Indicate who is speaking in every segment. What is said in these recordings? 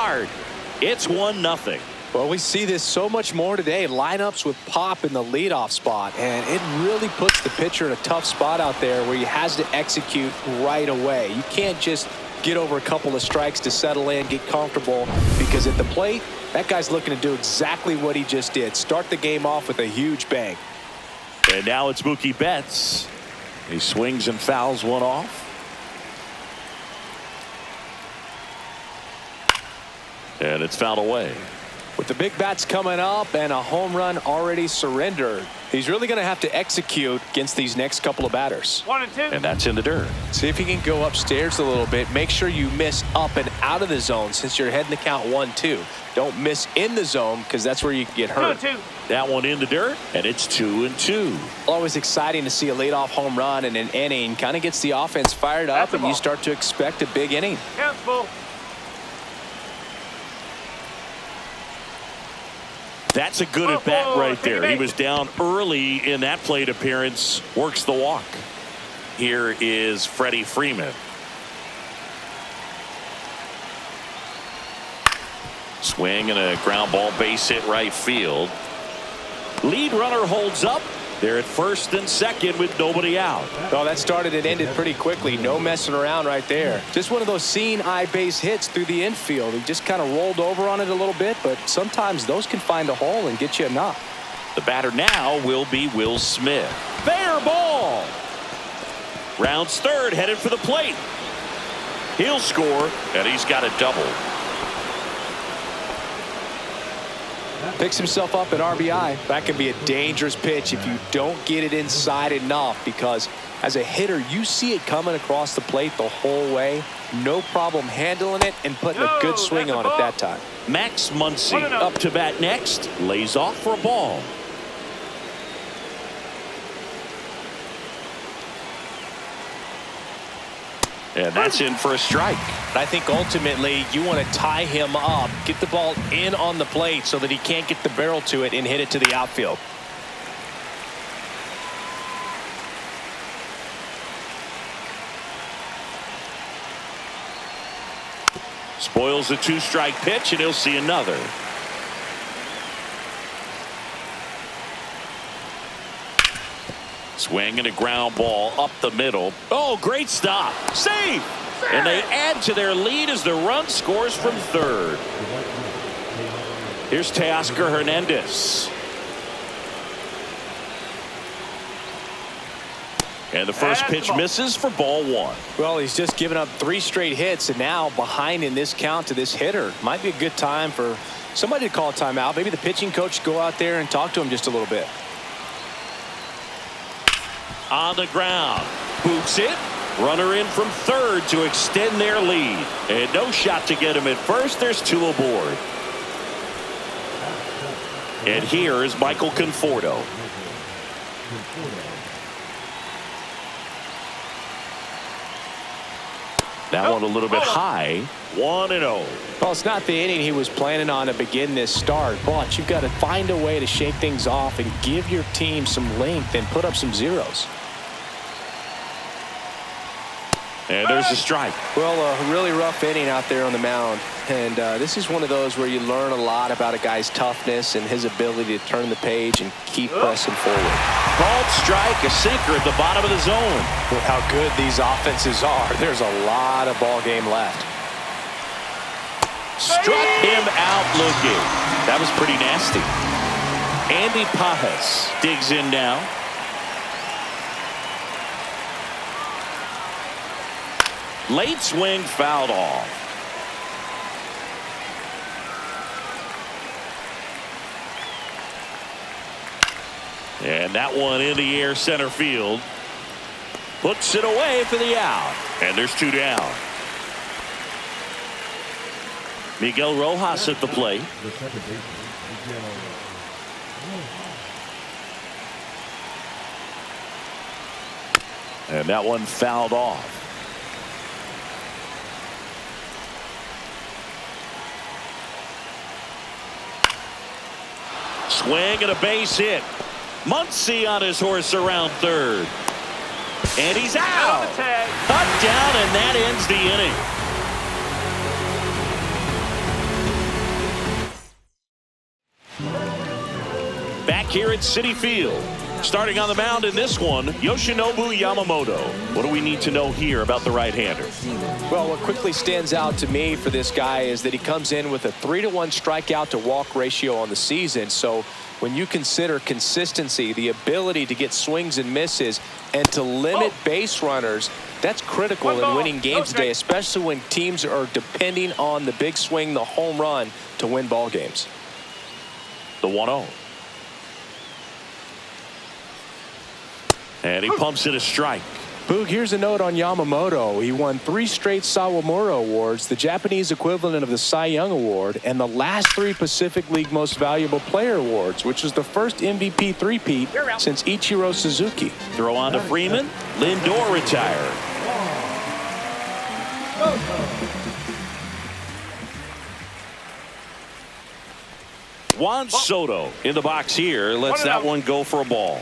Speaker 1: hard. It's 1-0.
Speaker 2: Well, we see this so much more today. Lineups with pop in the leadoff spot, and it really puts the pitcher in a tough spot out there where he has to execute right away. You can't just get over a couple of strikes to settle in, get comfortable, because at the plate, that guy's looking to do exactly what he just did. Start the game off with a huge bang.
Speaker 1: And now it's Mookie Betts. He swings and fouls one off. And it's fouled away.
Speaker 2: With the big bats coming up and a home run already surrendered, he's really going to have to execute against these next couple of batters.
Speaker 3: 1 and 2.
Speaker 1: And that's in the dirt.
Speaker 2: See if he can go upstairs a little bit. Make sure you miss up and out of the zone since you're heading to count 1-2. Don't miss in the zone because that's where you can get hurt.
Speaker 3: 2 and 2.
Speaker 1: That one in the dirt, and it's 2-2.
Speaker 2: Always exciting to see a leadoff home run in an inning. Kind of gets the offense fired up,
Speaker 3: That's a
Speaker 2: and you
Speaker 3: ball.
Speaker 2: start to expect a big inning.
Speaker 3: Counts full.
Speaker 1: That's a good at bat right there. He was down early in that plate appearance. Works the walk. Here is Freddie Freeman. Swing and a ground ball, base hit right field. Lead runner holds up. They're at first and second with nobody out.
Speaker 2: Oh, that started and ended pretty quickly. No messing around right there. Just one of those seeing eye base hits through the infield. He just kind of rolled over on it a little bit, but sometimes those can find a hole and get you a knock.
Speaker 1: The batter now will be Will Smith. Fair ball. Rounds third, headed for the plate. He'll score, and he's got a double.
Speaker 2: Picks himself up at RBI. That can be a dangerous pitch if you don't get it inside enough, because as a hitter, you see it coming across the plate the whole way. No problem handling it and putting a good swing on it that time.
Speaker 1: Max Muncy up to bat next. Lays off for a ball. And that's in for a strike.
Speaker 2: I think ultimately you want to tie him up, get the ball in on the plate so that he can't get the barrel to it and hit it to the outfield.
Speaker 1: Spoils the 2-strike pitch, and he'll see another. Swing and a ground ball up the middle. Oh, great stop. Save! And they add to their lead as the run scores from third. Here's Teoscar Hernandez. And the first pitch misses for ball one.
Speaker 2: Well, he's just given up 3 straight hits, and now behind in this count to this hitter. Might be a good time for somebody to call a timeout. Maybe the pitching coach go out there and talk to him just a little bit.
Speaker 1: On the ground. Boots it. Runner in from third to extend their lead. And no shot to get him at first. There's 2 aboard. And here is Michael Conforto. That one a little bit high. 1-0.
Speaker 2: Well, it's not the inning he was planning on to begin this start, but you've got to find a way to shake things off and give your team some length and put up some zeros.
Speaker 1: And there's a strike.
Speaker 2: Well, a really rough inning out there on the mound. And this is one of those where you learn a lot about a guy's toughness and his ability to turn the page and keep pressing forward.
Speaker 1: Called strike, a sinker at the bottom of the zone.
Speaker 2: With how good these offenses are, there's a lot of ball game left.
Speaker 1: Struck him out looking. That was pretty nasty. Andy Pajas digs in now. Late swing fouled off. And that one in the air center field. Puts it away for the out. And there's 2 down. Miguel Rojas at the plate. And that one fouled off. Swing and a base hit. Muncy on his horse around third. And he's out. Cut down, and that ends the inning. back here at Citi Field. Starting on the mound in this one, Yoshinobu Yamamoto. What do we need to know here about the right-hander?
Speaker 2: Well, what quickly stands out to me for this guy is that he comes in with a 3-to-1 strikeout to walk ratio on the season. So when you consider consistency, the ability to get swings and misses, and to limit base runners, that's critical in winning games today, especially when teams are depending on the big swing, the home run, to win ball games.
Speaker 1: The 1-0. And he pumps it a strike.
Speaker 2: Boog, here's a note on Yamamoto. He won 3 straight Sawamura Awards, the Japanese equivalent of the Cy Young Award, and the last 3 Pacific League Most Valuable Player Awards, which is the first MVP three-peat since Ichiro Suzuki.
Speaker 1: Throw on to Freeman. Lindor retired. Juan Soto in the box here. Lets that one go for a ball.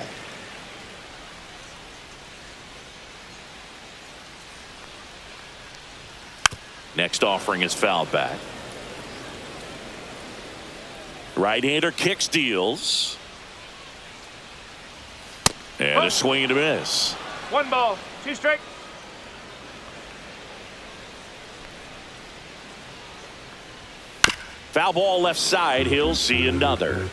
Speaker 1: Next offering is fouled back. Right-hander kicks, deals. And a swing and a miss.
Speaker 3: 1 ball, 2 strike.
Speaker 1: Foul ball left side. He'll see another.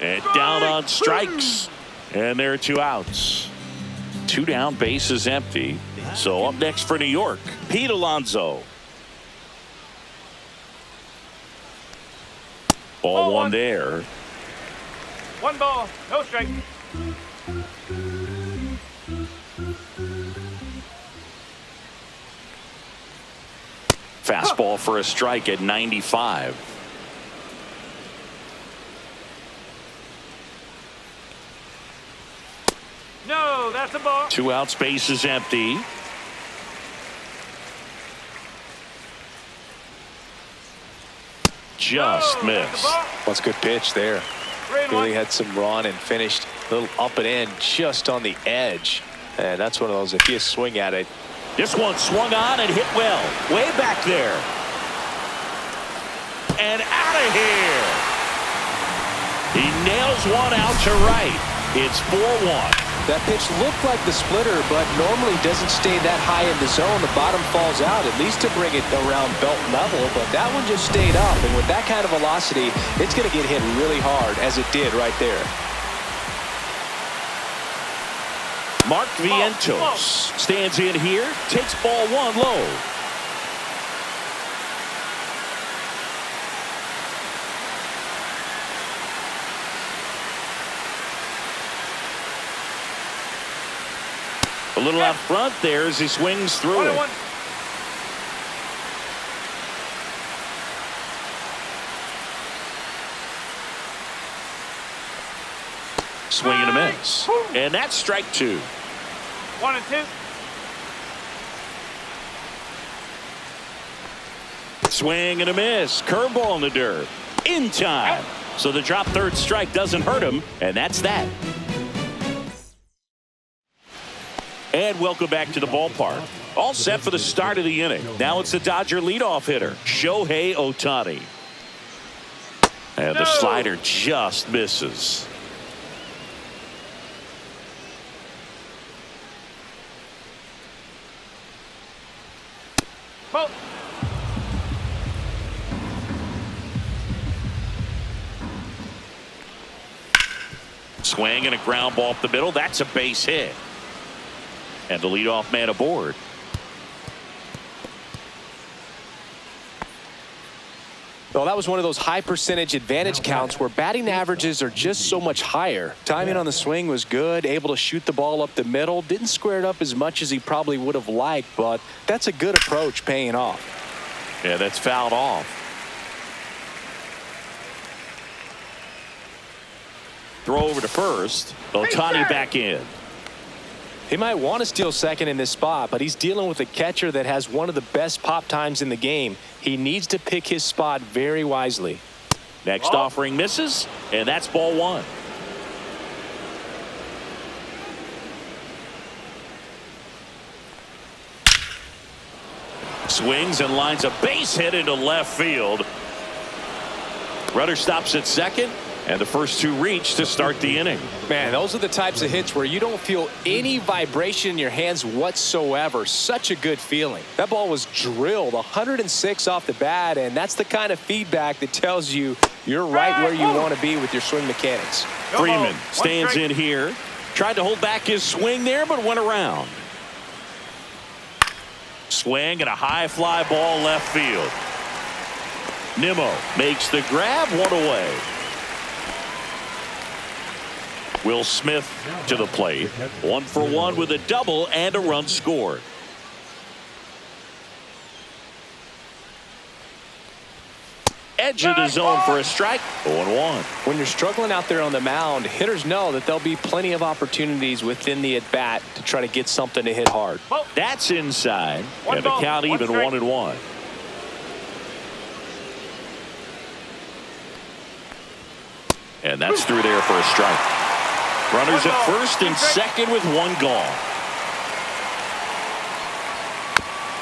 Speaker 1: And down on strikes. And there are 2 outs. 2 down, bases empty. So up next for New York, Pete Alonso. Ball 1 there.
Speaker 3: 1 ball, no strike.
Speaker 1: Fastball for a strike at 95.
Speaker 3: No, that's a ball.
Speaker 1: 2 outs, bases empty. Just missed.
Speaker 2: That's a good pitch there. Really had some run and finished a little up and in just on the edge. And that's one of those, if you swing at it.
Speaker 1: This one swung on and hit well. Way back there. And out of here. He nails one out to right. It's 4-1.
Speaker 2: That pitch looked like the splitter, but normally doesn't stay that high in the zone. The bottom falls out, at least to bring it around belt level, but that one just stayed up. And with that kind of velocity, it's going to get hit really hard, as it did right there.
Speaker 1: Mark Vientos stands in here, takes ball 1 low. A little out front there as he swings through it.
Speaker 3: 1-1.
Speaker 1: Swing and a miss. And that's strike 2.
Speaker 3: 1 and 2.
Speaker 1: Swing and a miss. Curveball in the dirt. In time. So the drop 3rd strike doesn't hurt him, and that's that. And welcome back to the ballpark. All set for the start of the inning. Now it's the Dodger leadoff hitter, Shohei Ohtani. And the slider just misses.
Speaker 3: Ball.
Speaker 1: Swing and a ground ball up the middle. That's a base hit. And the leadoff man aboard.
Speaker 2: Well, that was one of those high percentage advantage counts where batting averages are just so much higher. Timing on the swing was good, able to shoot the ball up the middle. Didn't square it up as much as he probably would have liked, but that's a good approach paying off.
Speaker 1: Yeah, that's fouled off. Throw over to first. Ohtani back in.
Speaker 2: He might want to steal second in this spot, but he's dealing with a catcher that has one of the best pop times in the game. He needs to pick his spot very wisely.
Speaker 1: Next offering misses, and that's ball 1. Swings and lines a base hit into left field. Runner stops at second, and the first two reach to start the inning.
Speaker 2: Man, those are the types of hits where you don't feel any vibration in your hands whatsoever. Such a good feeling. That ball was drilled 106 off the bat, and that's the kind of feedback that tells you you're right where you want to be with your swing mechanics.
Speaker 1: Freeman stands in here. Tried to hold back his swing there, but went around. Swing and a high fly ball left field. Nimmo makes the grab, one away. Will Smith to the plate. 1 for 1 with a double and a run scored. Edge of the zone for a strike. 0-1.
Speaker 2: When you're struggling out there on the mound, hitters know that there'll be plenty of opportunities within the at-bat to try to get something to hit hard.
Speaker 1: That's inside, and the count even 1-1. And that's through there for a strike. Runners at first and second with one gone.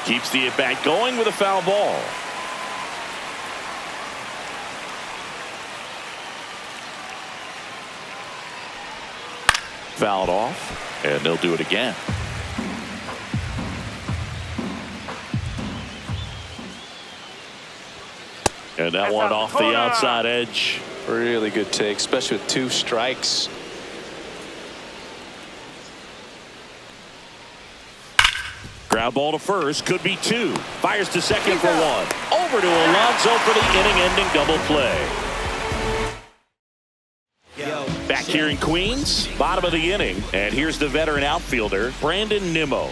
Speaker 1: Keeps the at-bat going with a foul ball. Fouled off, and they'll do it again. And that one off the outside edge.
Speaker 2: Really good take, especially with 2 strikes.
Speaker 1: Ground ball to first, could be 2. Fires to second for 1. Over to Alonso for the inning-ending double play. Back here in Queens, bottom of the inning, and here's the veteran outfielder, Brandon Nimmo.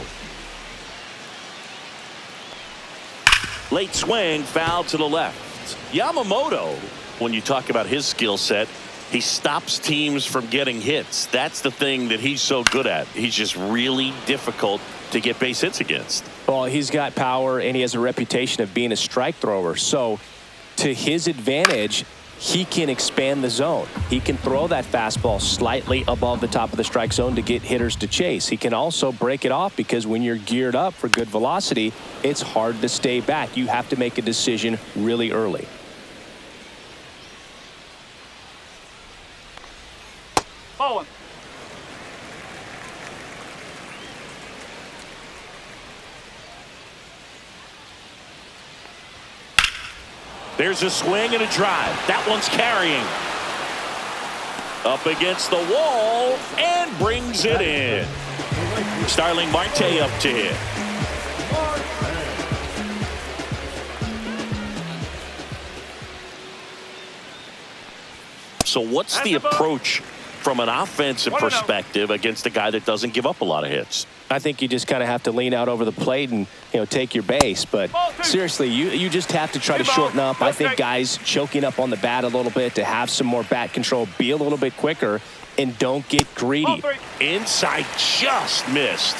Speaker 1: Late swing, foul to the left. Yamamoto, when you talk about his skill set, he stops teams from getting hits. That's the thing that he's so good at. He's just really difficult to get base hits against.
Speaker 2: Well, he's got power, and he has a reputation of being a strike thrower. So, to his advantage, he can expand the zone. He can throw that fastball slightly above the top of the strike zone to get hitters to chase. He can also break it off because when you're geared up for good velocity, it's hard to stay back. You have to make a decision really early.
Speaker 3: Ball 1.
Speaker 1: There's a swing and a drive. That one's carrying. Up against the wall and brings it in. Starling Marte up to hit. So what's the approach from an offensive perspective against a guy that doesn't give up a lot of hits?
Speaker 2: I think you just kind of have to lean out over the plate and, take your base. But seriously, you just have to try to shorten up. I think guys choking up on the bat a little bit to have some more bat control, be a little bit quicker, and don't get greedy.
Speaker 1: Inside just missed.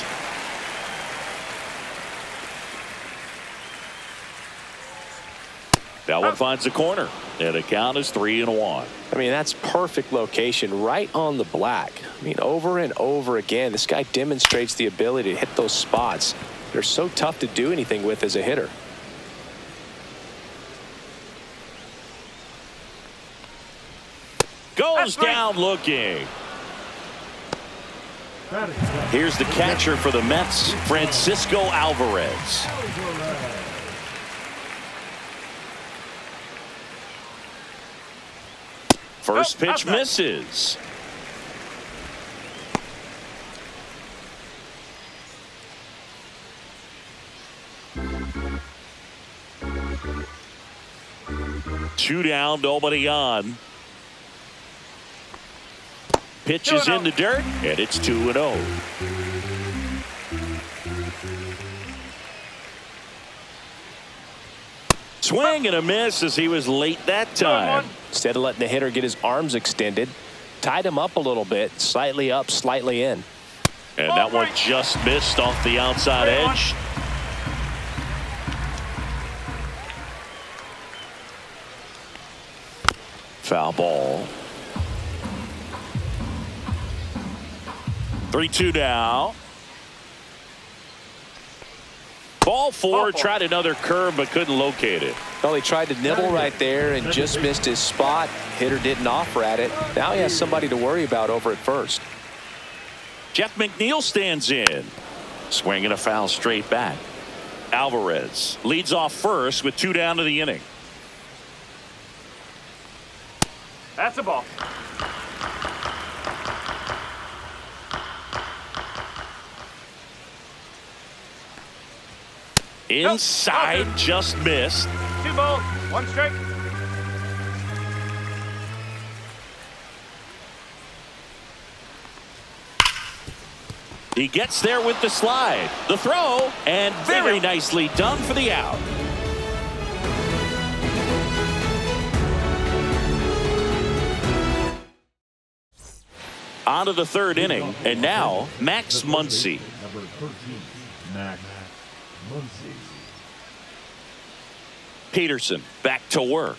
Speaker 1: That one finds the corner, and the count is 3-1.
Speaker 2: I mean, that's perfect location right on the black. I mean, over and over again, this guy demonstrates the ability to hit those spots. They're so tough to do anything with as a hitter.
Speaker 1: Goes down looking. Here's the catcher for the Mets, Francisco Alvarez. First pitch misses. Two down, nobody on. Pitch is in the dirt, and it's 2-0. Swing and a miss as he was late that time.
Speaker 2: Instead of letting the hitter get his arms extended, tied him up a little bit, slightly up, slightly in.
Speaker 1: And that one just missed off the outside edge. Foul ball. 3-2 now. Ball four, tried another curve but couldn't locate it.
Speaker 2: Well, he tried to nibble right there and just missed his spot. Hitter didn't offer at it. Now he has somebody to worry about over at first.
Speaker 1: Jeff McNeil stands in. Swinging a foul straight back. Alvarez leads off first with 2 down to the inning.
Speaker 3: That's a ball.
Speaker 1: Inside, just missed.
Speaker 3: 2 balls, 1 strike.
Speaker 1: He gets there with the slide. The throw, and very nicely done for the out. On to the 3rd inning, and now Max Muncy.
Speaker 4: Number 13, Max Muncy.
Speaker 1: Peterson back to work.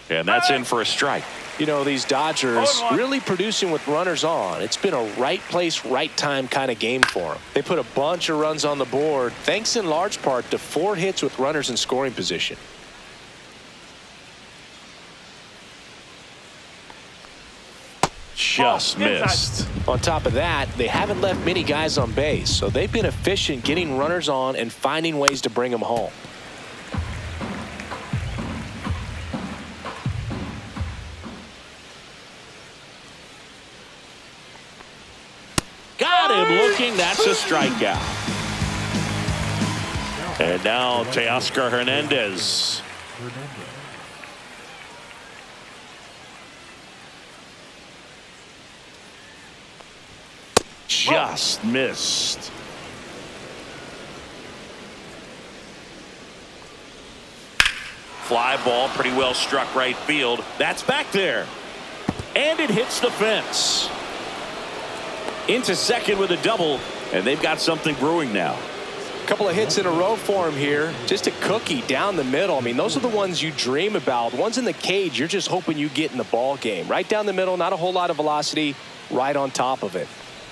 Speaker 1: And that's in for a strike.
Speaker 2: You know, these Dodgers really producing with runners on. It's been a right place, right time kind of game for them. They put a bunch of runs on the board, thanks in large part to 4 hits with runners in scoring position.
Speaker 1: Just missed.
Speaker 2: On top of that, they haven't left many guys on base, so they've been efficient getting runners on and finding ways to bring them home.
Speaker 1: Got him looking. That's a strikeout. And now Teoscar Hernandez. Just missed. Fly ball, pretty well struck right field. That's back there. And it hits the fence. Into second with a double, and they've got something brewing now.
Speaker 2: A couple of hits in a row for him here. Just a cookie down the middle. I mean, those are the ones you dream about. Ones in the cage, you're just hoping you get in the ball game. Right down the middle, not a whole lot of velocity, right on top of it.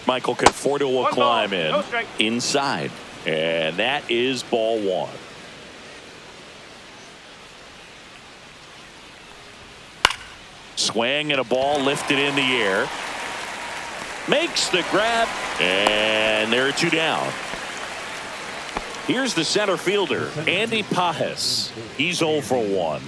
Speaker 1: Michael Conforto will climb in inside, and that is ball 1. Swing and a ball lifted in the air. Makes the grab, and there are 2 down. Here's the center fielder, Andy Pajes. He's 0 for 1.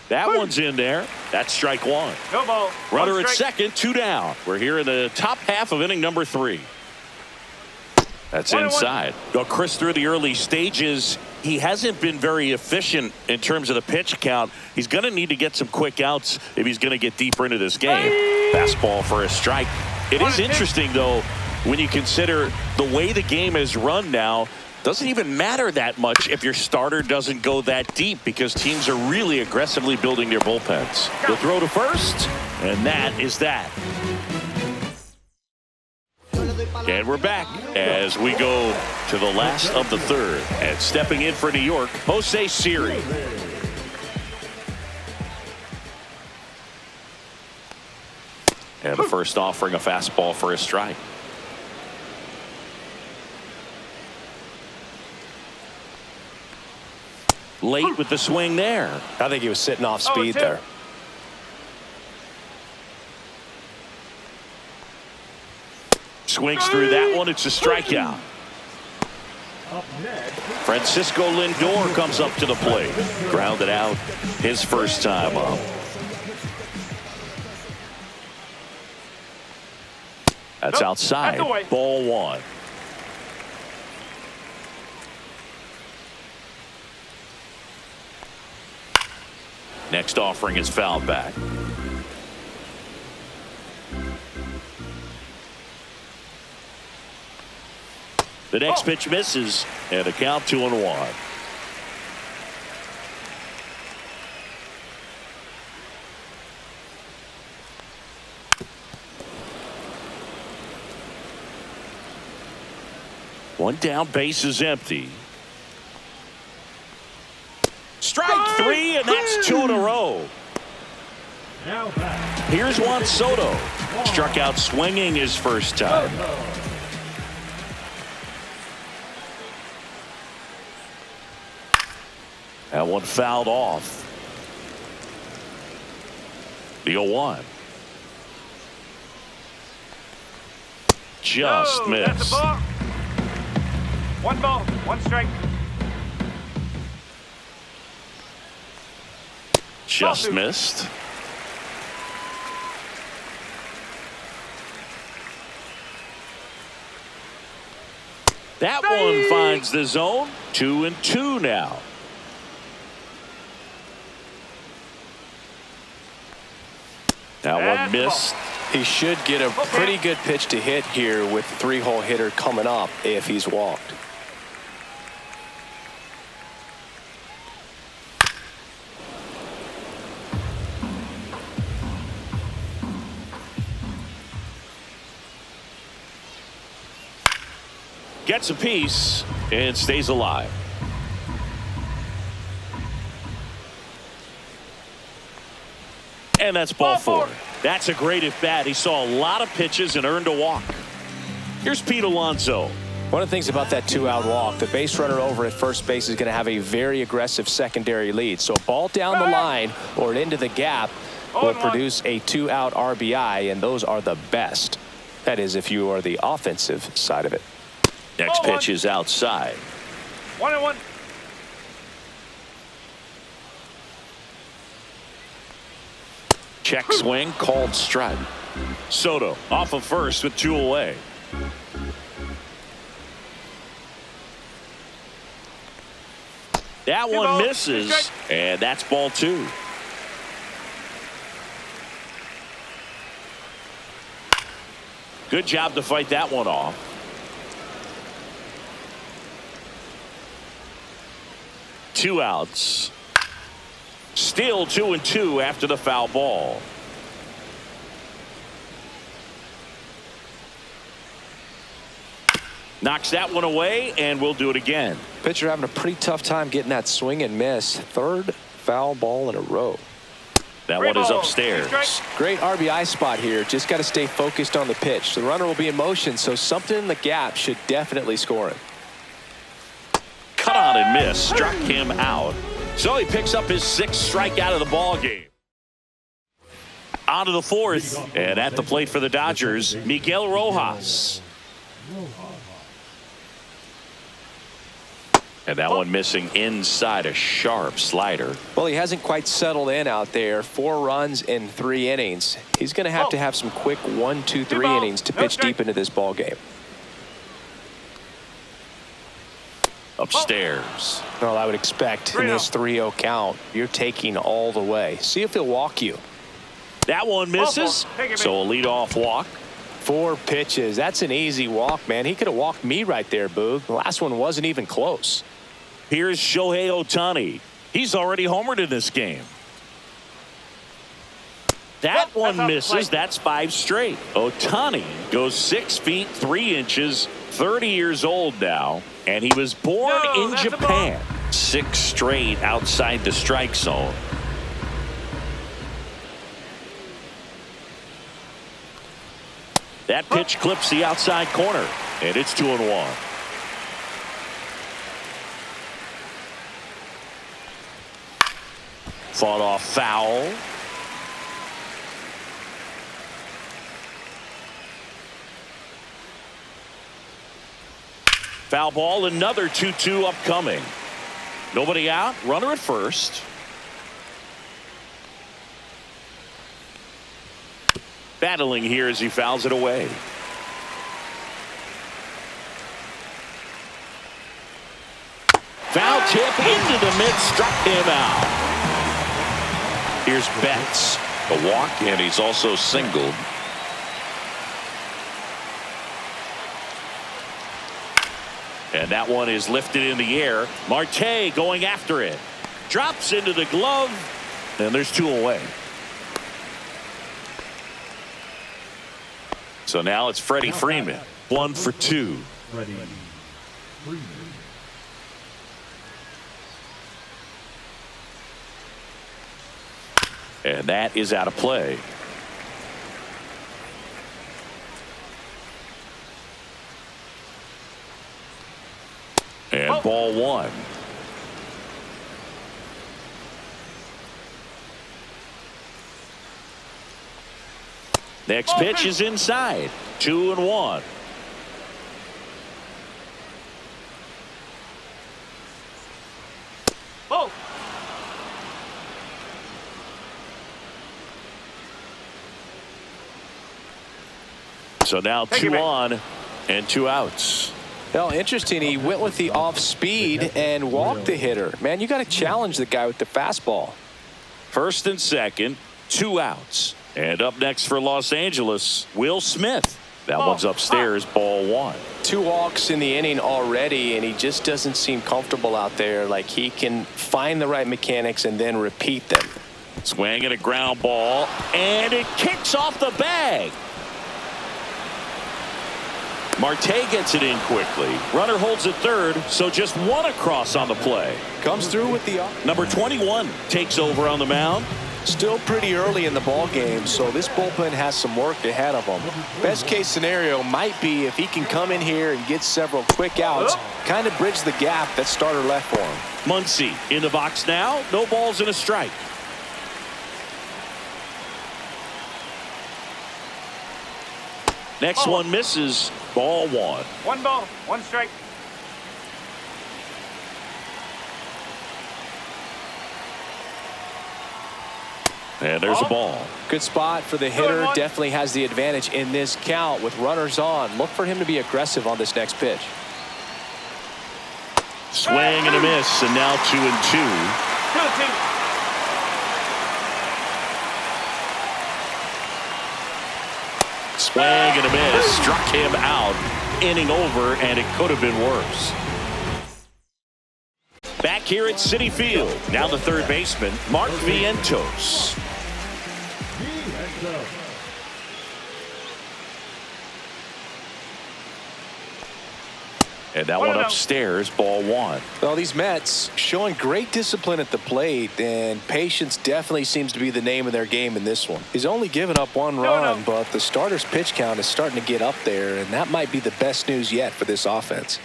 Speaker 1: That one's in there. That's strike 1.
Speaker 3: No ball.
Speaker 1: Runner at second, 2 down. We're here in the top half of inning number 3. That's inside. Well, Chris, through the early stages, he hasn't been very efficient in terms of the pitch count. He's going to need to get some quick outs if he's going to get deeper into this game. Fastball for a strike. It is interesting, though, when you consider the way the game is run now. Doesn't even matter that much if your starter doesn't go that deep because teams are really aggressively building their bullpens. The throw to first, and that is that. And we're back as we go to the last of the 3rd. And stepping in for New York, Jose Siri. And the first offering a fastball for a strike. Late with the swing there.
Speaker 2: I think he was sitting off speed there.
Speaker 1: Swings through that one. It's a strikeout. Francisco Lindor comes up to the plate. Grounded out his first time up. That's outside. Ball 1. Next offering is fouled back. The next pitch misses, and a count 2-1. One down, base is empty. Strike 3, and that's 2 in a row.
Speaker 4: Now back.
Speaker 1: Here's Juan Soto. Struck out swinging his first time. That one fouled off. The 0-1. Just
Speaker 3: No, that's a
Speaker 1: missed.
Speaker 3: ball. One ball, one strike.
Speaker 1: Just missed. That one finds the zone. 2-2 now. That one missed.
Speaker 2: He should get a pretty good pitch to hit here with 3-hole hitter coming up if he's walked.
Speaker 1: Gets a piece and stays alive. And that's ball 4. That's a great at bat. He saw a lot of pitches and earned a walk. Here's Pete Alonso.
Speaker 2: One of the things about that 2-out walk, the base runner over at first base is going to have a very aggressive secondary lead. So a ball down the line or into the gap will produce a 2-out RBI, and those are the best. That is, if you are the offensive side of it.
Speaker 1: Next pitch is outside.
Speaker 3: 1-1.
Speaker 1: Check swing, called strike. Soto off of first with 2 away. That one misses, and that's ball 2. Good job to fight that one off. Two outs. Still 2-2 after the foul ball. Knocks that one away, and we'll do it again.
Speaker 2: Pitcher having a pretty tough time getting that swing and miss. 3rd foul ball in a row.
Speaker 1: That one is upstairs.
Speaker 2: Great RBI spot here. Just got to stay focused on the pitch. The runner will be in motion, so something in the gap should definitely score him.
Speaker 1: Cut on and miss. Struck him out. So he picks up his 6th strikeout of the ball game. On to the 4th, and at the plate for the Dodgers, Miguel Rojas. And that one missing inside, a sharp slider.
Speaker 2: Well, he hasn't quite settled in out there. 4 runs in 3 innings. He's going to have some quick 1, 2, 3 innings to pitch deep into this ball game.
Speaker 1: Upstairs.
Speaker 2: Well, I would expect in this 3-0 count, you're taking all the way. See if he'll walk you.
Speaker 1: That one misses. So a leadoff walk.
Speaker 2: 4 pitches. That's an easy walk, man. He could have walked me right there, Boog. The last one wasn't even close.
Speaker 1: Here's Shohei Ohtani. He's already homered in this game. That one misses. That's 5 straight. Ohtani goes 6 feet 3 inches, 30 years old now, and he was born in Japan. 6 straight outside the strike zone. That pitch clips the outside corner, and it's 2-1. Fought off foul. Foul ball, another 2-2 upcoming. Nobody out, runner at first. Battling here as he fouls it away. Foul tip into the mid, struck him out. Here's Betts, a walk, and he's also singled. And that one is lifted in the air. Marte going after it. Drops into the glove, and there's 2 away. So now it's Freddie Freeman, 1 for 2.
Speaker 4: Freddie Freeman.
Speaker 1: And that is out of play. And ball one. Next pitch is inside. 2-1.
Speaker 3: Oh.
Speaker 1: So now 2 on and 2 outs.
Speaker 2: Well, interesting. He went with the off speed and walked the hitter. Man, you got to challenge the guy with the fastball.
Speaker 1: First and second, 2 outs. And up next for Los Angeles, Will Smith. That one's upstairs, ball one.
Speaker 2: 2 walks in the inning already, and he just doesn't seem comfortable out there. Like he can find the right mechanics and then repeat them.
Speaker 1: Swing and a ground ball, and it kicks off the bag. Marte gets it in quickly. Runner holds at third, so just 1 across on the play.
Speaker 2: Comes through with the
Speaker 1: number 21 takes over on the mound.
Speaker 2: Still pretty early in the ball game, so this bullpen has some work ahead of them. Best case scenario might be if he can come in here and get several quick outs, kind of bridge the gap that starter left for him.
Speaker 1: Muncy in the box now. No balls and a strike. Next one misses. Ball one.
Speaker 3: 1 ball, 1 strike.
Speaker 1: And there's a ball.
Speaker 2: Good spot for the hitter. Definitely has the advantage in this count with runners on. Look for him to be aggressive on this next pitch.
Speaker 1: Swing and a miss, and now 2-2.
Speaker 3: 2-2.
Speaker 1: Swing and a miss. Struck him out. Inning over, and it could have been worse. Back here at Citi Field. Now the third baseman, Mark Vientos. And that one upstairs, ball one.
Speaker 2: Well, these Mets showing great discipline at the plate, and patience definitely seems to be the name of their game in this one. He's only given up 1 run, but the starter's pitch count is starting to get up there, and that might be the best news yet for this offense.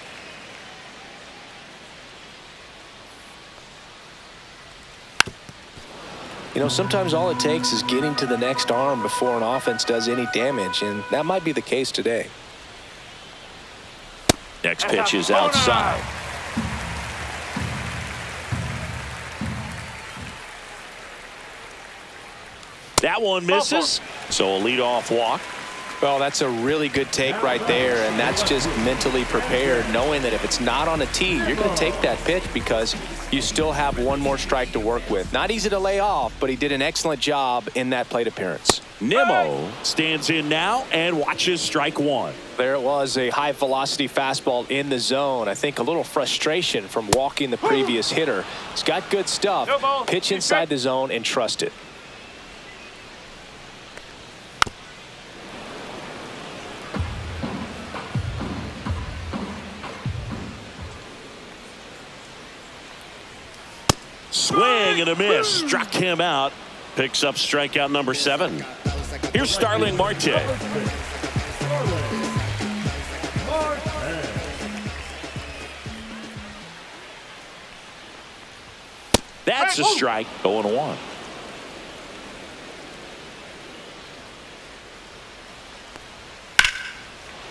Speaker 2: You know, sometimes all it takes is getting to the next arm before an offense does any damage, and that might be the case today.
Speaker 1: Next pitch is outside. That one misses. So a leadoff walk.
Speaker 2: Well, that's a really good take right there, and that's just mentally prepared, knowing that if it's not on a tee, you're going to take that pitch because you still have 1 more strike to work with. Not easy to lay off, but he did an excellent job in that plate appearance.
Speaker 1: Nimmo stands in now and watches strike 1.
Speaker 2: There it was, a high-velocity fastball in the zone. I think a little frustration from walking the previous hitter. He's got good stuff. Pitch inside the zone and trust it.
Speaker 1: Swing and a miss. Struck him out. Picks up strikeout number 7. Here's Starling Marte. That's a strike. 0-1.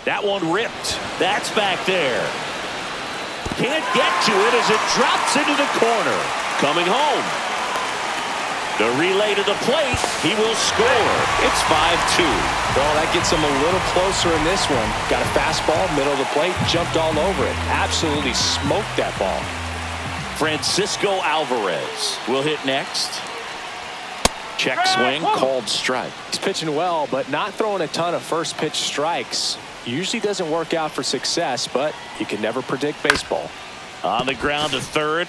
Speaker 1: That one ripped. That's back there. Can't get to it as it drops into the corner. Coming home. The relay to the plate. He will score. It's 5-2.
Speaker 2: Well, that gets him a little closer in this one. Got a fastball, middle of the plate, jumped all over it. Absolutely smoked that ball.
Speaker 1: Francisco Alvarez will hit next. Check swing, called strike.
Speaker 2: He's pitching well, but not throwing a ton of first pitch strikes. Usually doesn't work out for success, but you can never predict baseball.
Speaker 1: On the ground to third.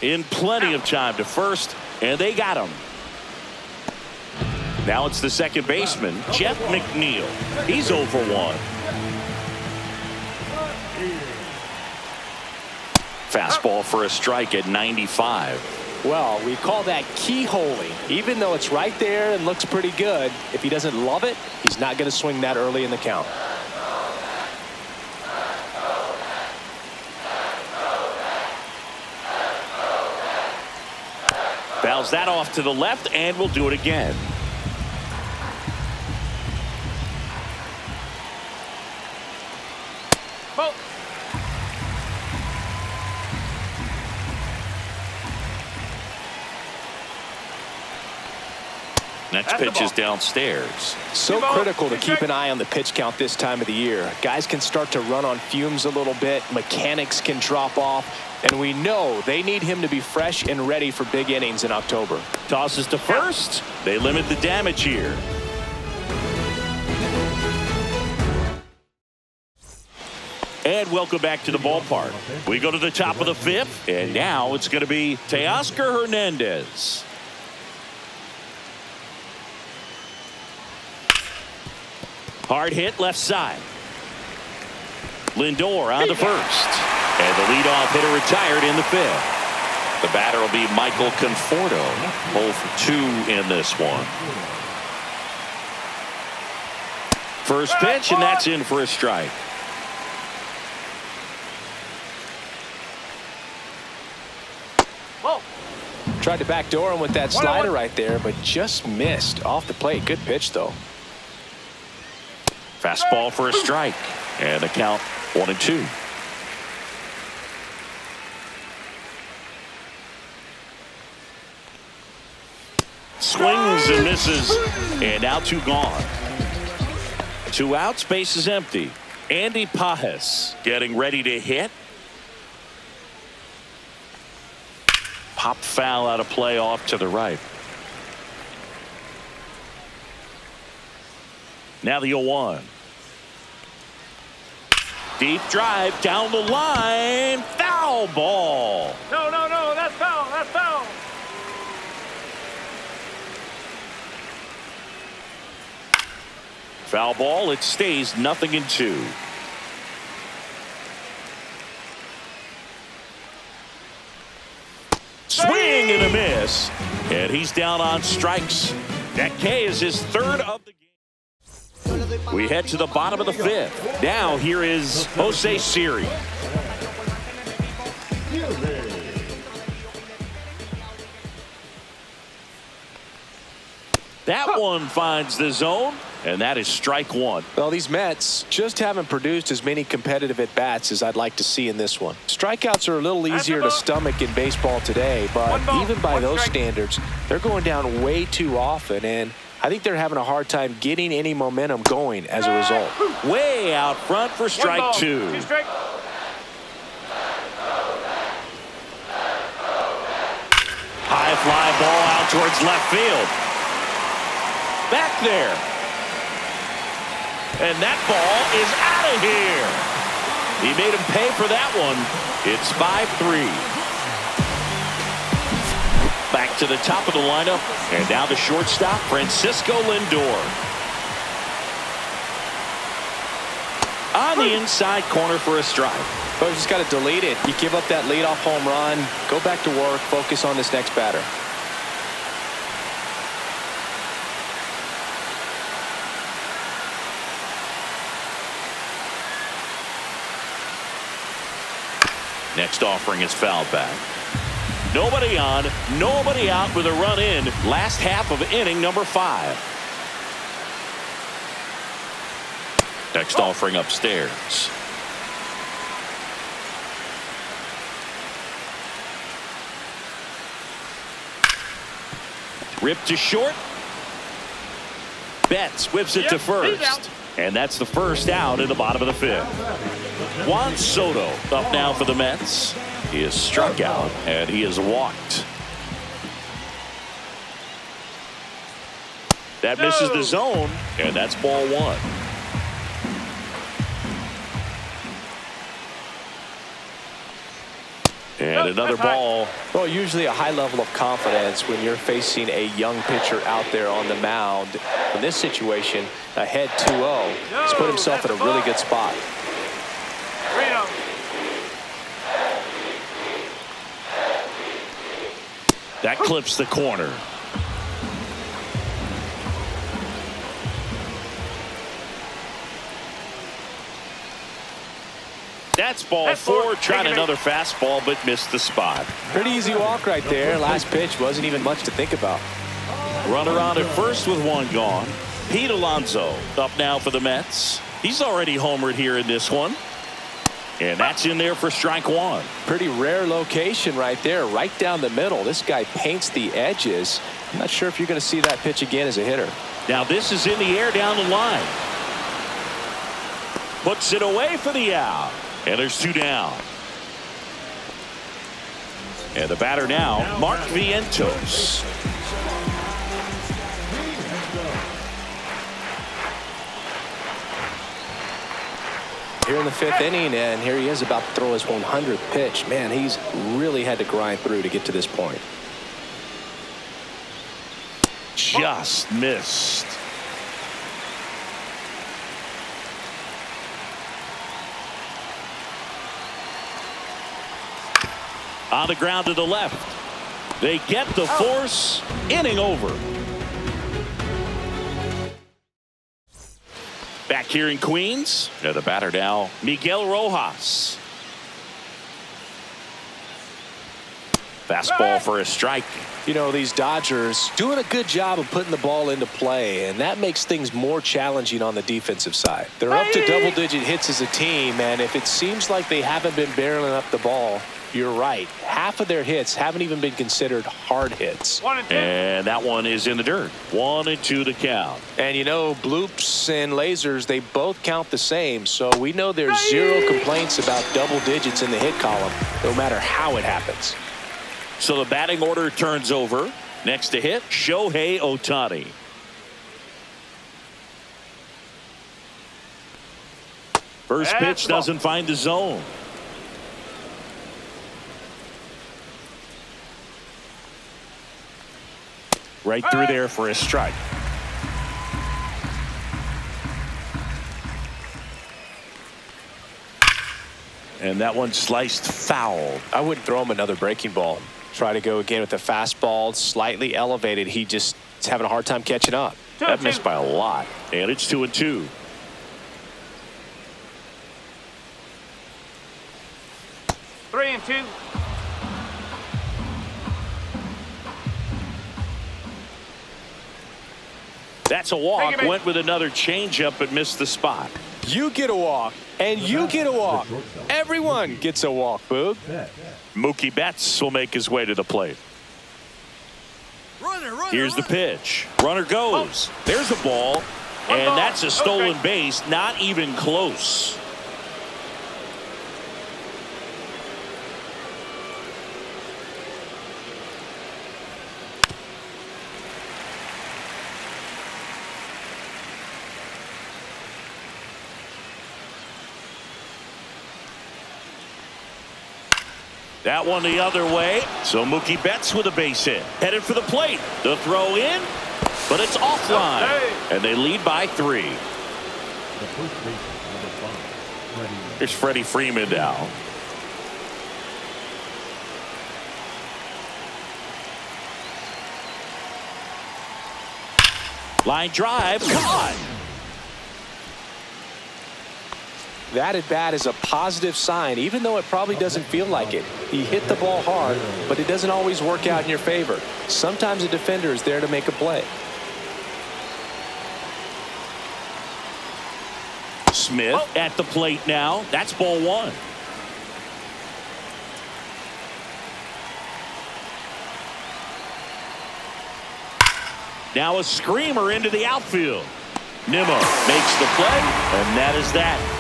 Speaker 1: In plenty of time to first, and they got him. Now it's the second baseman, Jeff McNeil. He's 0 for 1. Fastball for a strike at 95.
Speaker 2: Well, we call that keyholing. Even though it's right there and looks pretty good, if he doesn't love it, he's not going to swing that early in the count.
Speaker 1: Fouls that off to the left, and we'll do it again.
Speaker 3: Ball.
Speaker 1: Next
Speaker 3: That's the
Speaker 1: pitch is
Speaker 3: ball.
Speaker 1: downstairs.
Speaker 2: So critical to keep an eye on the pitch count this time of the year. Guys can start to run on fumes a little bit. Mechanics can drop off. And we know they need him to be fresh and ready for big innings in October.
Speaker 1: Tosses to first. They limit the damage here. And welcome back to the ballpark. We go to the top of the fifth, and now it's going to be Teoscar Hernandez. Hard hit left side. Lindor on to first. And the leadoff hitter retired in the fifth. The batter will be Michael Conforto. 0 for 2 in this one. First pitch, and that's in for a strike.
Speaker 3: Ball.
Speaker 2: Tried to backdoor him with that slider right there, but just missed off the plate. Good pitch, though.
Speaker 1: Fastball for a strike. And the count 1-2. Swings and misses. And now 2 gone. 2 outs, base is empty. Andy Pajes getting ready to hit. Pop foul out of play off to the right. Now the 0-1. Deep drive down the line. Foul ball.
Speaker 3: No, no, no. That's foul. That's foul.
Speaker 1: Foul ball. It stays 0-2. Swing and a miss. And he's down on strikes. That K is his 3rd of the game. We head to the bottom of the 5th. Now here is Jose Siri. That one finds the zone, and that is strike 1.
Speaker 2: Well, these Mets just haven't produced as many competitive at-bats as I'd like to see in this one. Strikeouts are a little easier to stomach in baseball today, but even by those standards, they're going down way too often, and I think they're having a hard time getting any momentum going as a result.
Speaker 1: Way out front for strike 2.
Speaker 3: 2 strike.
Speaker 1: High fly ball out towards left field. Back there. And that ball is out of here. He made him pay for that one. It's 5-3. Back to the top of the lineup. And now the shortstop, Francisco Lindor. On the inside corner for a strike.
Speaker 2: But you just got to delete it. You give up that leadoff home run, go back to work, focus on this next batter.
Speaker 1: Next offering is fouled back. Nobody on, nobody out with a run in. Last half of inning number 5. Next offering upstairs. Ripped to short. Betts whips it to first. And that's the first out in the bottom of the 5th. Juan Soto up now for the Mets. He is struck out and he is walked. That misses the zone, and that's ball 1. And another ball.
Speaker 2: Well, usually a high level of confidence when you're facing a young pitcher out there on the mound. In this situation, ahead 2-0, he's put himself in a really good spot.
Speaker 1: That clips the corner. That's ball four, trying another fastball, but missed the spot.
Speaker 2: Pretty easy walk right there. Last pitch wasn't even much to think about.
Speaker 1: Runner on at first with one gone. Pete Alonso up now for the Mets. He's already homered here in this one. And that's in there for strike one.
Speaker 2: Pretty rare location right there, right down the middle. This guy paints the edges. I'm not sure if you're going to see that pitch again as a hitter.
Speaker 1: Now this is in the air down the line. Puts it away for the out. And there's two down. And the batter now, Mark Vientos.
Speaker 2: Here in the fifth inning, and here he is about to throw his 100th pitch. Man, he's really had to grind through to get to this point.
Speaker 1: Just missed. On the ground to the left. They get the force. Inning over. Back here in Queens. And the batter now, Miguel Rojas. Fastball for a strike.
Speaker 2: You know, these Dodgers doing a good job of putting the ball into play, and that makes things more challenging on the defensive side. They're up to double-digit hits as a team, and if it seems like they haven't been barreling up the ball, you're right. Half of their hits haven't even been considered hard hits.
Speaker 1: And that one is in the dirt. 1-2 to count.
Speaker 2: And you know, bloops and lasers, they both count the same. So we know there's zero complaints about double digits in the hit column, no matter how it happens.
Speaker 1: So the batting order turns over. Next to hit, Shohei Ohtani. First pitch doesn't find the zone. Right through there for a strike. And that one sliced foul.
Speaker 2: I wouldn't throw him another breaking ball. Try to go again with the fastball, slightly elevated. He just is having a hard time catching up.
Speaker 1: That missed by a lot. And it's 2-2.
Speaker 3: Three and two.
Speaker 1: That's a walk. Went with another changeup but missed the spot.
Speaker 2: You get a walk, and you get a walk. Everyone gets a walk, Boog.
Speaker 1: Mookie Betts will make his way to the plate. Here's the pitch. Runner goes. There's a ball. And that's a stolen base. Not even close. That one the other way. So Mookie Betts with a base hit. Headed for the plate. The throw in, but it's offline. And they lead by 3. Here's Freddie Freeman now. Line drive. Caught.
Speaker 2: That at bat is a positive sign, even though it probably doesn't feel like it. He hit the ball hard, but it doesn't always work out in your favor. Sometimes a defender is there to make a play.
Speaker 1: Smith at the plate now. That's ball 1. Now a screamer into the outfield. Nimmo makes the play, and that is that.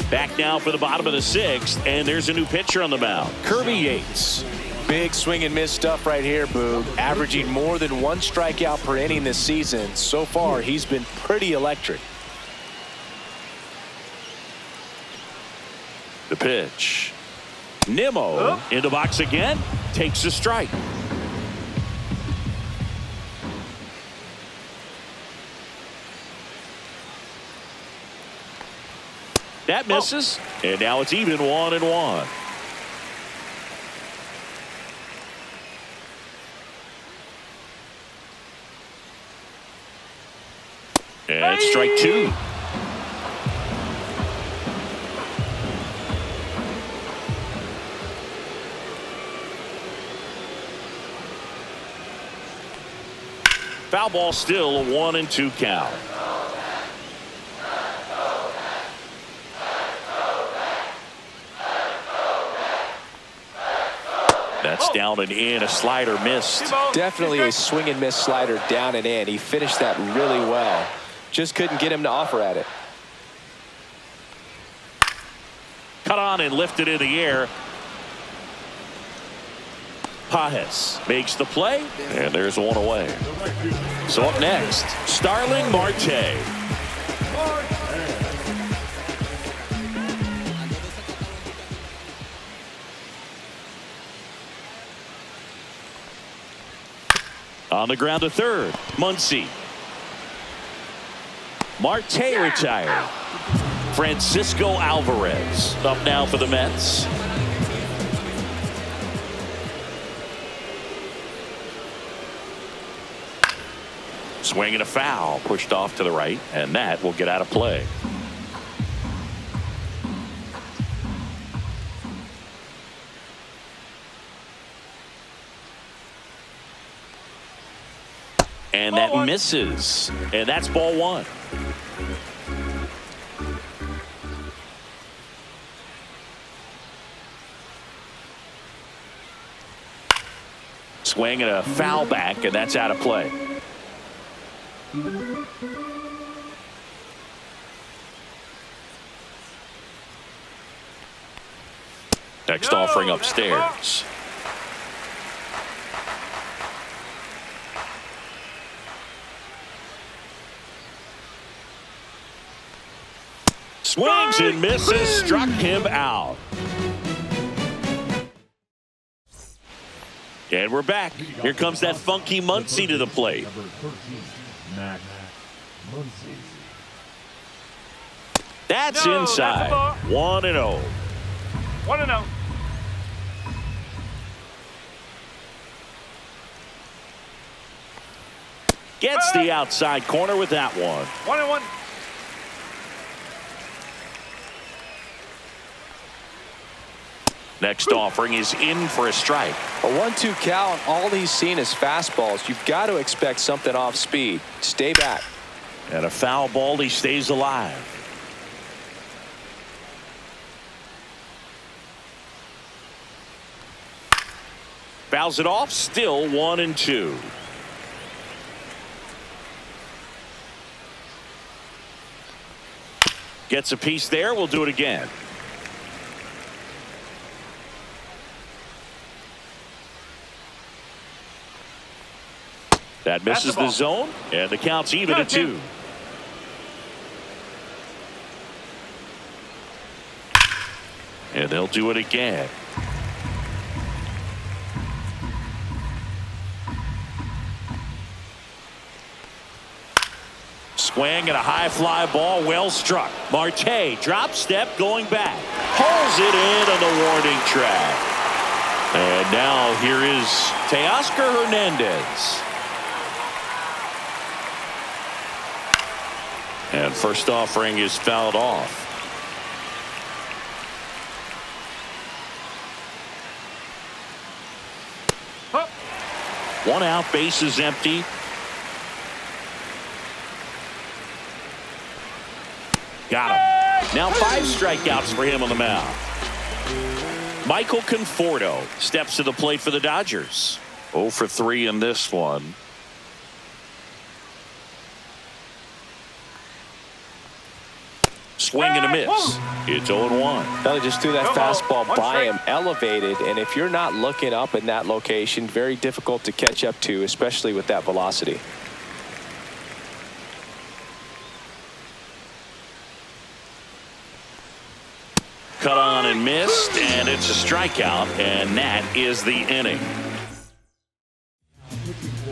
Speaker 1: Back now for the bottom of the 6th, and there's a new pitcher on the mound, Kirby Yates.
Speaker 2: Big swing and miss stuff right here, Boog. Averaging more than 1 strikeout per inning this season. So far, he's been pretty electric.
Speaker 1: The pitch. Nimmo in the box again. Takes a strike. That misses. And now it's even 1-1. And strike two. Foul ball, still a 1-2 count. That's down and in. A slider missed.
Speaker 2: Definitely a swing and miss slider down and in. He finished that really well. Just couldn't get him to offer at it.
Speaker 1: Cut on and lifted in the air. Pajes makes the play, and there's one away. So up next, Starling Marte. On the ground to third, Muncy. Marte retired. Francisco Alvarez up now for the Mets. Swing and a foul, pushed off to the right, and that will get out of play. And that misses, and that's ball one. Swing and a foul back, and that's out of play. Next offering upstairs. Swings and misses, struck him out. And we're back. Here comes that funky Muncy to the plate. That's inside. 1-0.
Speaker 3: 1-0.
Speaker 1: Gets the outside corner with that one.
Speaker 3: 1-1.
Speaker 1: Next offering is in for a strike.
Speaker 2: A 1-2 count. All he's seen is fastballs. You've got to expect something off speed. Stay back.
Speaker 1: And a foul ball, he stays alive. Fouls it off, still 1-2. Gets a piece there, we'll do it again. That misses the zone, and the count's even at 2. And they'll do it again. Swing and a high fly ball, well struck. Marte drop step going back. Pulls it in on the warning track. And now here is Teoscar Hernandez. And first offering is fouled off. One out, base is empty. Got him. Now 5 strikeouts for him on the mound. Michael Conforto steps to the plate for the Dodgers. 0 for 3 in this one. Swing and a miss. It's 0-1.
Speaker 2: They just threw that fastball by him, elevated, and if you're not looking up in that location, very difficult to catch up to, especially with that velocity.
Speaker 1: Cut on and missed, and it's a strikeout, and that is the inning.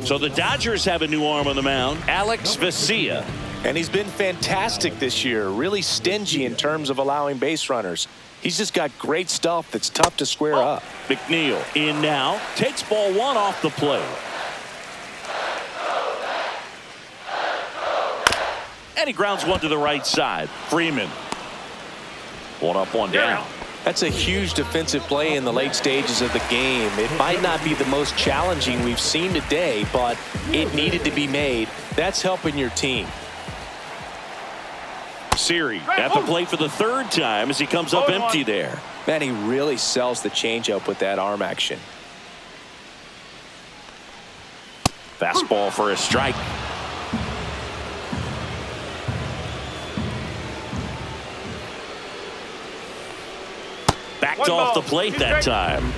Speaker 1: So the Dodgers have a new arm on the mound, Alex Vesia.
Speaker 2: And he's been fantastic this year, really stingy in terms of allowing base runners. He's just got great stuff that's tough to square up.
Speaker 1: McNeil in now, takes ball 1 off the plate. And he grounds one to the right side. Freeman. One up, one down.
Speaker 2: That's a huge defensive play in the late stages of the game. It might not be the most challenging we've seen today, but it needed to be made. That's helping your team.
Speaker 1: Siri at the plate for the third time as he comes up empty there.
Speaker 2: Man, he really sells the changeup with that arm action.
Speaker 1: Fastball for a strike. Backed off the plate that time.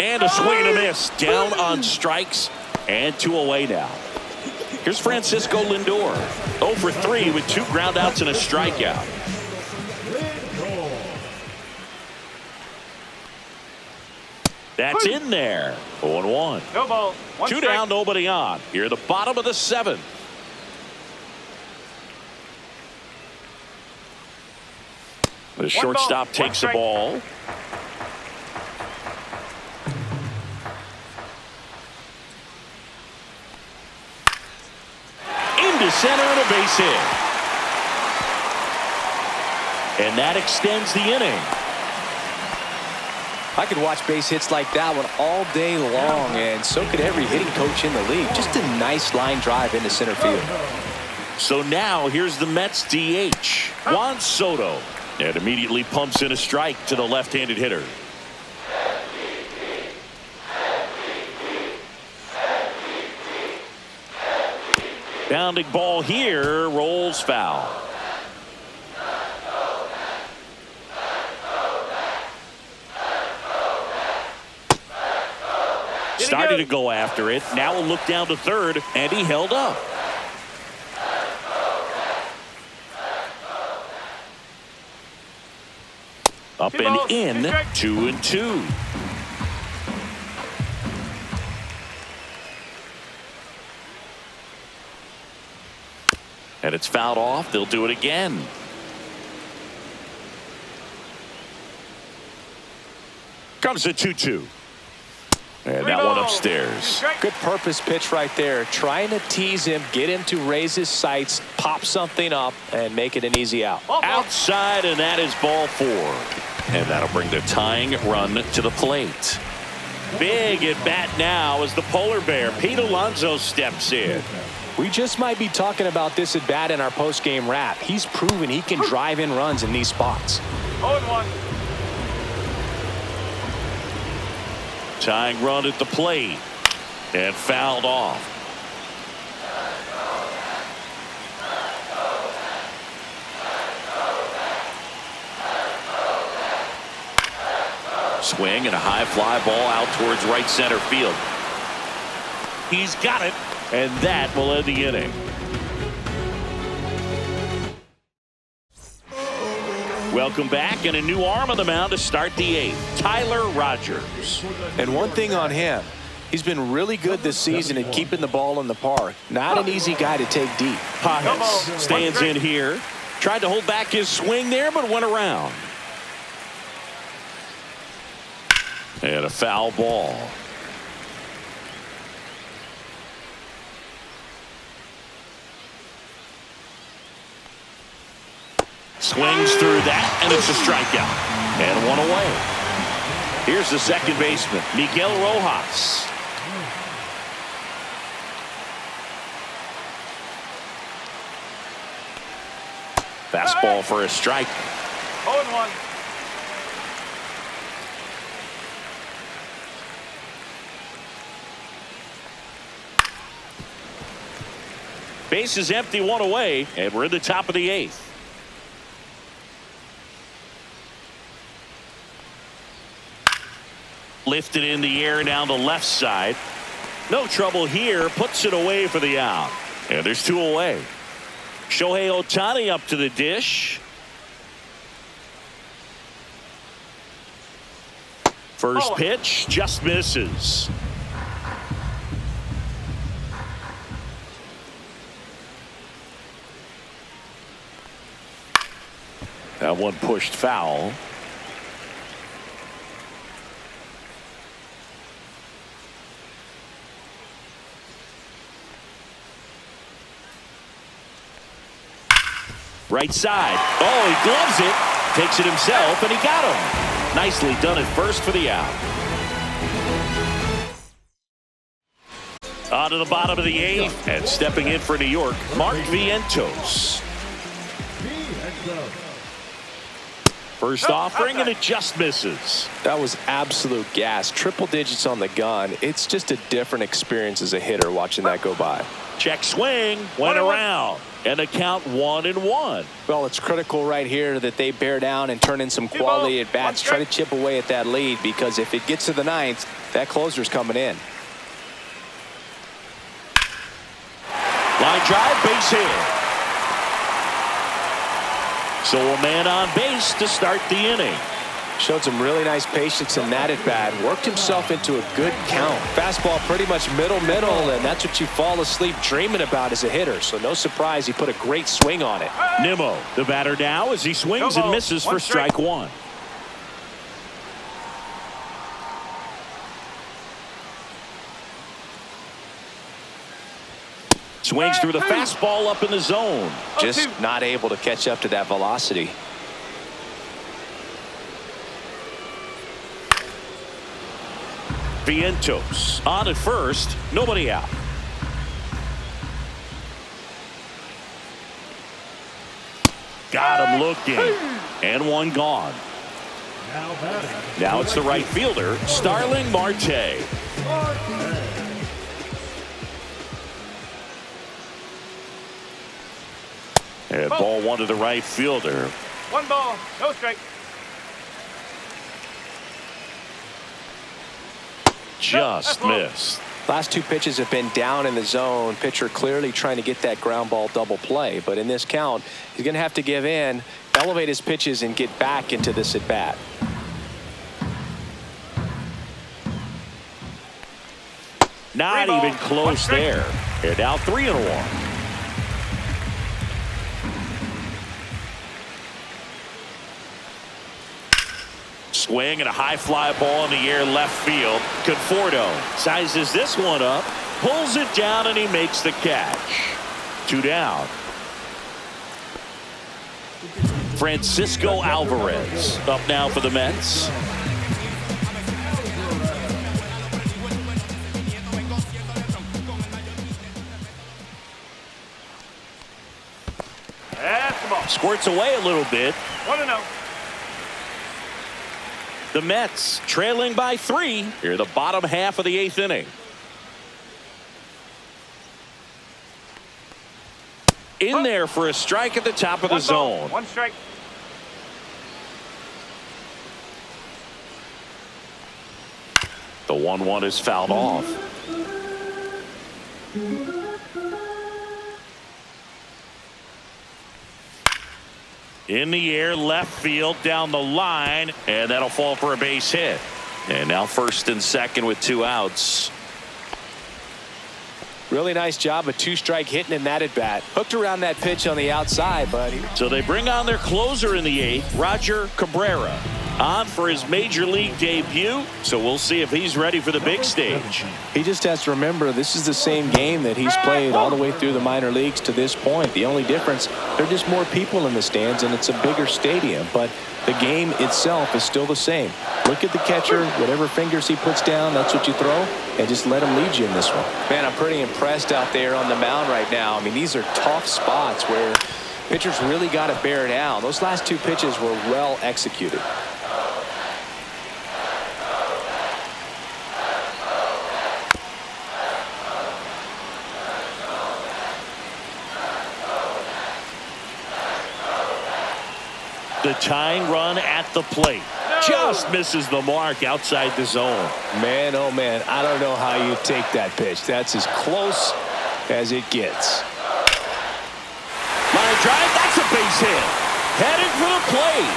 Speaker 1: And a swing and a miss. Down on strikes and 2 away now. Here's Francisco Lindor. 0 for 3 with 2 groundouts and a strikeout. That's in there. 0-1.
Speaker 3: No ball.
Speaker 1: 2
Speaker 3: strike.
Speaker 1: down, nobody on. Here at the bottom of the 7th. The shortstop takes the ball. Into center and a base hit. And that extends the inning.
Speaker 2: I could watch base hits like that one all day long, and so could every hitting coach in the league. Just a nice line drive into center field.
Speaker 1: So now here's the Mets DH, Juan Soto. And immediately pumps in a strike to the left-handed hitter. Bounding ball here, rolls foul. Started to go after it. Now a look down to third, and he held up. Up and in, 2-2. And it's fouled off. They'll do it again. Comes a 2-2. And that one upstairs.
Speaker 2: Good purpose pitch right there. Trying to tease him, get him to raise his sights, pop something up, and make it an easy out.
Speaker 1: Outside, and that is ball 4. And that'll bring the tying run to the plate. Big at bat now as the polar bear, Pete Alonso, steps in.
Speaker 2: We just might be talking about this at bat in our post-game wrap. He's proven he can drive in runs in these spots.
Speaker 3: 0-1.
Speaker 1: Tying run at the plate. And fouled off. Swing and a high fly ball out towards right center field. He's got it, and that will end the inning. Welcome back, and a new arm on the mound to start the 8th, Tyler Rogers.
Speaker 2: And one thing on him, he's been really good this season at keeping the ball in the park. Not an easy guy to take deep.
Speaker 1: Pages stands in here. Tried to hold back his swing there, but went around. And a foul ball. Swings through that, and it's a strikeout. And one away. Here's the second baseman, Miguel Rojas. Fastball for a strike.
Speaker 3: 0-1.
Speaker 1: Base is empty, one away, and we're in the top of the 8th. Lifted in the air down the left side. No trouble here. Puts it away for the out. And there's 2 away. Shohei Ohtani up to the dish. First pitch just misses. That one pushed foul. Right side. Oh, he gloves it. Takes it himself, and he got him. Nicely done at first for the out. On to the bottom of the eighth, and stepping in for New York, Mark Vientos. First offering, and it just misses.
Speaker 2: That was absolute gas. Triple digits on the gun. It's just a different experience as a hitter watching that go by.
Speaker 1: Check swing, went around, and the count 1-1.
Speaker 2: Well, it's critical right here that they bear down and turn in some quality at bats. Try to chip away at that lead, because if it gets to the ninth, that closer's coming in.
Speaker 1: Line drive, base hit. So a man on base to start the inning.
Speaker 2: Showed some really nice patience in that at bat. Worked himself into a good count. Fastball pretty much middle, and that's what you fall asleep dreaming about as a hitter. So no surprise he put a great swing on it.
Speaker 1: Nimmo, the batter now, as he swings and misses for strike one. Swings through the fastball up in the zone.
Speaker 2: Just not able to catch up to that velocity.
Speaker 1: Vientos on at first, nobody out. Got him looking, and one gone. Now it's the right fielder, Starling Marte. And ball one to the right fielder.
Speaker 3: One ball, no strike.
Speaker 1: Just missed.
Speaker 2: Last two pitches have been down in the zone. Pitcher clearly trying to get that ground ball double play. But in this count, he's going to have to give in, elevate his pitches, and get back into this at bat.
Speaker 1: Not even close there. And now 3-1. Swing and a high fly ball in the air left field. Conforto sizes this one up, pulls it down, and he makes the catch. 2 down. Francisco Alvarez up now for the Mets.
Speaker 3: That's the ball.
Speaker 1: Squirts away a little bit.
Speaker 3: 1-0.
Speaker 1: The Mets trailing by 3 here, the bottom half of the 8th inning. In there for a strike at the top of the zone.
Speaker 3: One strike.
Speaker 1: The 1-1 is fouled off. In the air, left field, down the line, and that'll fall for a base hit. And now first and second with 2 outs.
Speaker 2: Really nice job of 2-strike hitting in that at bat. Hooked around that pitch on the outside, but
Speaker 1: so they bring on their closer in the 8th, Roger Cabrera, on for his major league debut. So we'll see if he's ready for the big stage.
Speaker 2: he just has to remember this is the same game that he's played all the way through the minor leagues to this point. The only difference, there are just more people in the stands and it's a bigger stadium, but the game itself is still the same. Look at the catcher, whatever fingers he puts down, that's what you throw, and just let him lead you in this one. Man, I'm pretty impressed out there on the mound right now. I mean, these are tough spots where pitchers really got to bear down. Those last 2 pitches were well executed.
Speaker 1: The tying run at the plate. Just misses the mark outside the zone.
Speaker 2: Man, oh man, I don't know how you take that pitch. That's as close as it gets.
Speaker 1: Line drive, that's a base hit. Headed for the plate.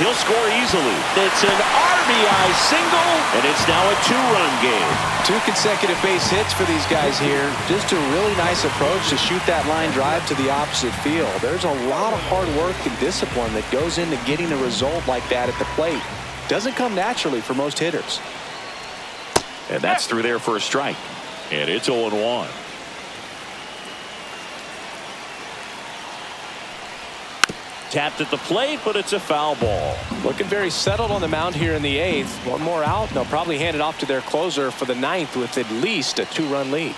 Speaker 1: He'll score easily. It's an RBI single, and it's now a 2-run game.
Speaker 2: 2 consecutive base hits for these guys here. Just a really nice approach to shoot that line drive to the opposite field. There's a lot of hard work and discipline that goes into getting a result like that at the plate. Doesn't come naturally for most hitters.
Speaker 1: And that's through there for a strike. And it's 0-1. tapped at the plate, but it's a foul ball.
Speaker 2: Looking very settled on the mound here in the 8th. One more out, and they'll probably hand it off to their closer for the 9th with at least a 2-run lead.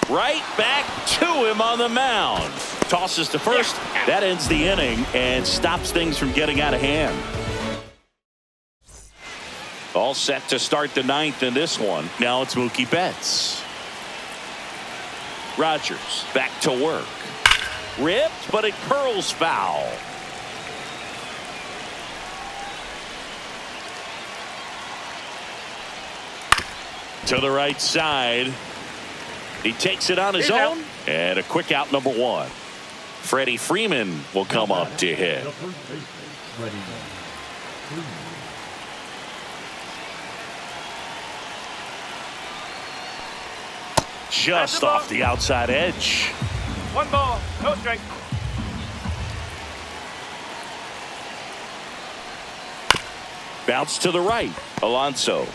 Speaker 1: Right back to him on the mound. Tosses to first. That ends the inning and stops things from getting out of hand. All set to start the 9th in this one. Now it's Mookie Betts. Rogers back to work. Ripped, but it curls foul. To the right side. He takes it on his own. And a quick out, number 1. Freddie Freeman will come up to hit.
Speaker 4: The first baseman, Freddie Freeman.
Speaker 1: Just off the outside edge.
Speaker 3: 1 ball, no strike.
Speaker 1: Bounce to the right. Alonso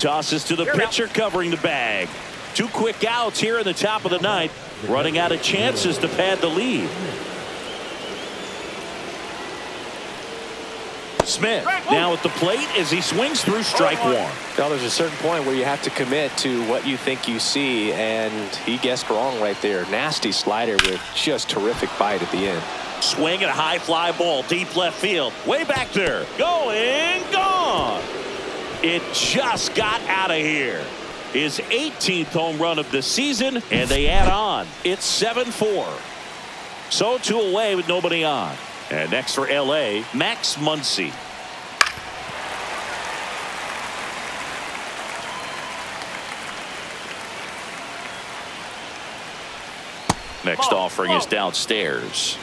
Speaker 1: tosses to the pitcher covering the bag. 2 quick outs here in the top of the 9th. Running out of chances to pad the lead. Smith now at the plate as he swings through strike 1.
Speaker 2: Well, there's a certain point where you have to commit to what you think you see, and he guessed wrong right there. Nasty slider with just terrific bite at the end.
Speaker 1: Swing and a high fly ball deep left field. Way back there. Going, gone. It just got out of here. His 18th home run of the season, and they add on. It's 7-4. So 2 away with nobody on. And next for L.A., Max Muncy. Next offering is downstairs.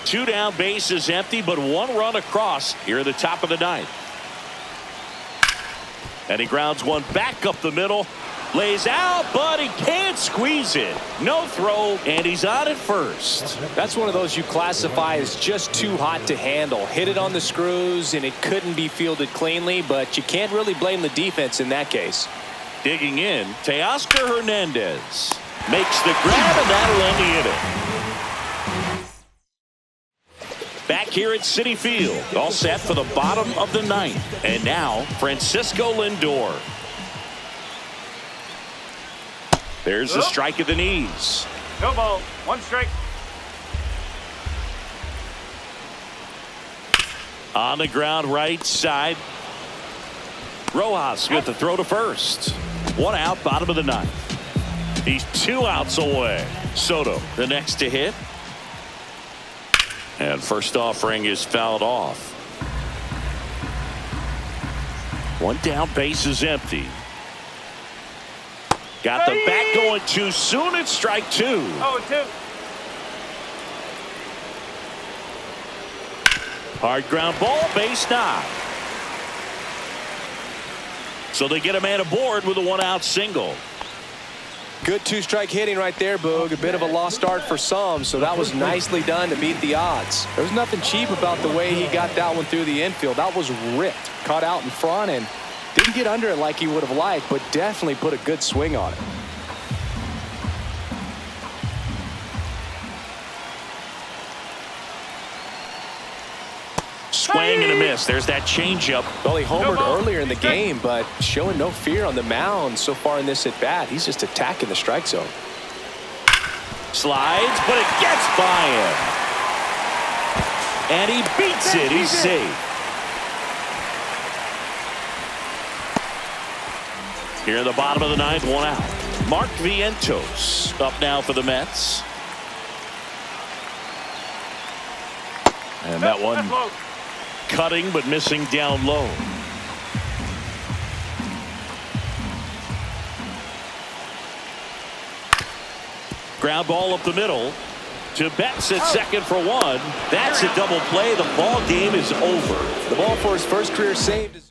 Speaker 1: 2 down, bases empty, but 1 run across here at the top of the 9th. And he grounds 1 back up the middle. Lays out, but he can't squeeze it. No throw, and he's on at first.
Speaker 2: That's one of those you classify as just too hot to handle. Hit it on the screws, and it couldn't be fielded cleanly, but you can't really blame the defense in that case.
Speaker 1: Digging in, Teoscar Hernandez makes the grab, and that'll end the inning. Back here at Citi Field, all set for the bottom of the 9th. And now, Francisco Lindor. There's a strike at the knees.
Speaker 3: No ball, 1 strike.
Speaker 1: On the ground right side. Rojas with the throw to first. 1 out, bottom of the 9th. He's 2 outs away. Soto, the next to hit. And first offering is fouled off. 1 down, base is empty. Got the bat going too soon. It's strike 2.
Speaker 3: 0-2.
Speaker 1: Hard ground ball, base knock. So they get a man aboard with a 1-out single.
Speaker 2: Good 2-strike hitting right there, Boog. A bit of a lost start for some, so that was nicely done to beat the odds. There's nothing cheap about the way he got that one through the infield. That was ripped. Caught out in front and didn't get under it like he would have liked, but definitely put a good swing on it.
Speaker 1: Swing and a miss. There's that changeup.
Speaker 2: Well, he homered earlier in the game, but showing no fear on the mound so far in this at-bat. He's just attacking the strike zone.
Speaker 1: Slides, but it gets by him. And he beats it. He's safe. Here in the bottom of the 9th, 1 out. Mark Vientos up now for the Mets. And that one cutting but missing down low. Ground ball up the middle to Betts at second for 1. That's a double play. The ball game is over.
Speaker 2: The ball for his first career save.